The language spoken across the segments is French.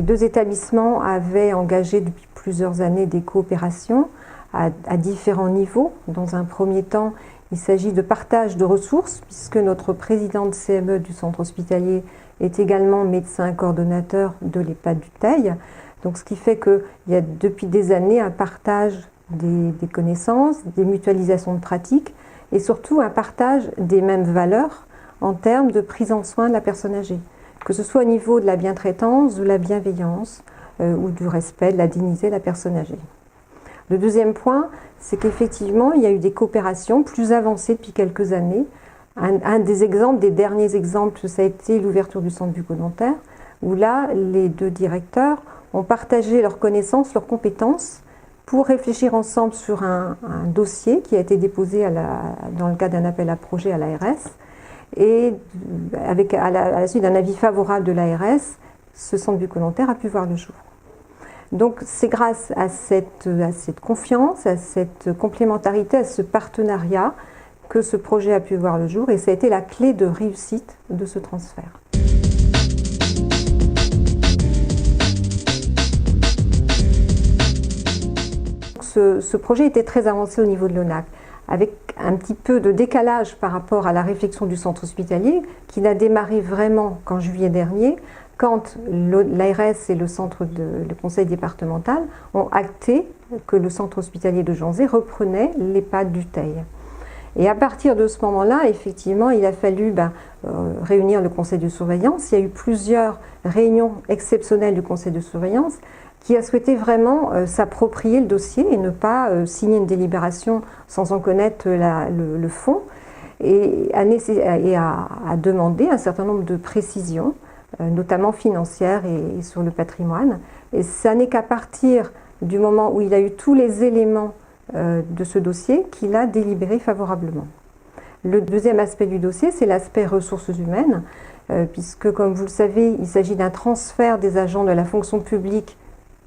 deux établissements avaient engagé depuis plusieurs années des coopérations à différents niveaux. Dans un premier temps, il s'agit de partage de ressources, puisque notre présidente CME du centre hospitalier est également médecin coordonnateur de l'EHPAD du Teil. Donc, ce qui fait qu'il y a depuis des années un partage des connaissances, des mutualisations de pratiques et surtout un partage des mêmes valeurs en termes de prise en soin de la personne âgée, que ce soit au niveau de la bientraitance, de la bienveillance ou du respect, de la dignité de la personne âgée. Le deuxième point, c'est qu'effectivement, il y a eu des coopérations plus avancées depuis quelques années. Un des exemples, des derniers exemples, ça a été l'ouverture du centre bucco-dentaire, où là, les deux directeurs ont partagé leurs connaissances, leurs compétences, pour réfléchir ensemble sur un dossier qui a été déposé dans le cadre d'un appel à projet à l'ARS. Et à la suite d'un avis favorable de l'ARS, ce centre bucco-dentaire a pu voir le jour. Donc c'est grâce à cette confiance, à cette complémentarité, à ce partenariat que ce projet a pu voir le jour et ça a été la clé de réussite de ce transfert. Ce projet était très avancé au niveau de l'ONAC, avec un petit peu de décalage par rapport à la réflexion du centre hospitalier, qui n'a démarré vraiment qu'en juillet dernier, quand l'ARS et le conseil départemental ont acté que le centre hospitalier de Janzé reprenait l'EHPAD du Teil. Et à partir de ce moment-là, effectivement, il a fallu réunir le conseil de surveillance. Il y a eu plusieurs réunions exceptionnelles du conseil de surveillance qui a souhaité vraiment s'approprier le dossier et ne pas signer une délibération sans en connaître le fond et a demandé un certain nombre de précisions, notamment financières et sur le patrimoine. Et ça n'est qu'à partir du moment où il a eu tous les éléments de ce dossier qu'il a délibéré favorablement. Le deuxième aspect du dossier, c'est l'aspect ressources humaines, puisque comme vous le savez, il s'agit d'un transfert des agents de la fonction publique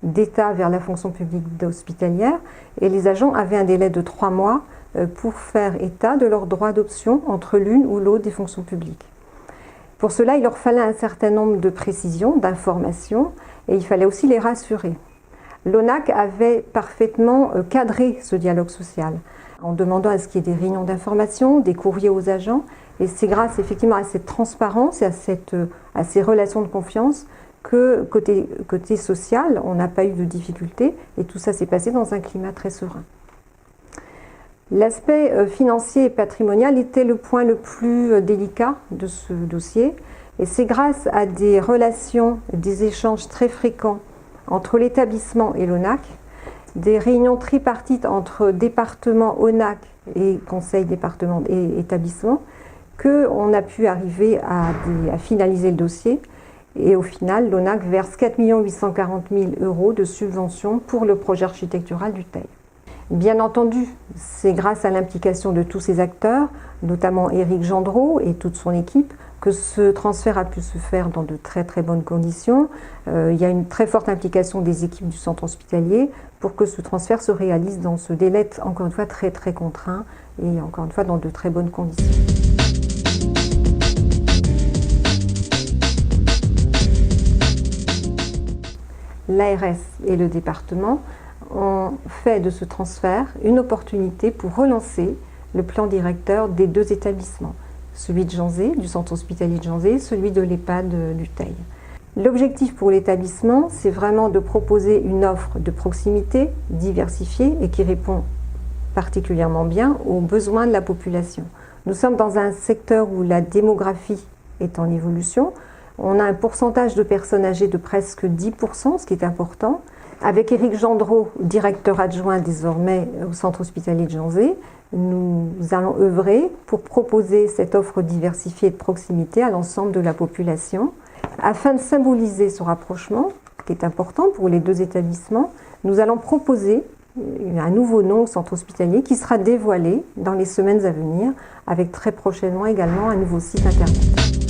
d'État vers la fonction publique hospitalière et les agents avaient un délai de 3 mois pour faire état de leur droit d'option entre l'une ou l'autre des fonctions publiques. Pour cela, il leur fallait un certain nombre de précisions, d'informations et il fallait aussi les rassurer. L'ONAC avait parfaitement cadré ce dialogue social en demandant à ce qu'il y ait des réunions d'information, des courriers aux agents et c'est grâce effectivement à cette transparence et à ces relations de confiance que côté social, on n'a pas eu de difficultés et tout ça s'est passé dans un climat très serein. L'aspect financier et patrimonial était le point le plus délicat de ce dossier et c'est grâce à des relations, des échanges très fréquents entre l'établissement et l'ONAC, des réunions tripartites entre département, ONAC et conseil département et établissement, qu'on a pu arriver à finaliser le dossier. Et au final, l'ONAC verse 4 840 000 € de subvention pour le projet architectural du Teil. Bien entendu, c'est grâce à l'implication de tous ces acteurs, notamment Éric Gendreau et toute son équipe, que ce transfert a pu se faire dans de très très bonnes conditions. Il y a une très forte implication des équipes du centre hospitalier pour que ce transfert se réalise dans ce délai, encore une fois, très très contraint et encore une fois dans de très bonnes conditions. L'ARS et le département ont fait de ce transfert une opportunité pour relancer le plan directeur des deux établissements, celui de Janzé, du centre hospitalier de Janzé, celui de l'EHPAD du Teil. L'objectif pour l'établissement, c'est vraiment de proposer une offre de proximité diversifiée et qui répond particulièrement bien aux besoins de la population. Nous sommes dans un secteur où la démographie est en évolution. On a un pourcentage de personnes âgées de presque 10%, ce qui est important. Avec Éric Gendreau, directeur adjoint désormais au centre hospitalier de Janzé, nous allons œuvrer pour proposer cette offre diversifiée de proximité à l'ensemble de la population. Afin de symboliser ce rapprochement, qui est important pour les deux établissements, nous allons proposer un nouveau nom au centre hospitalier qui sera dévoilé dans les semaines à venir, avec très prochainement également un nouveau site internet.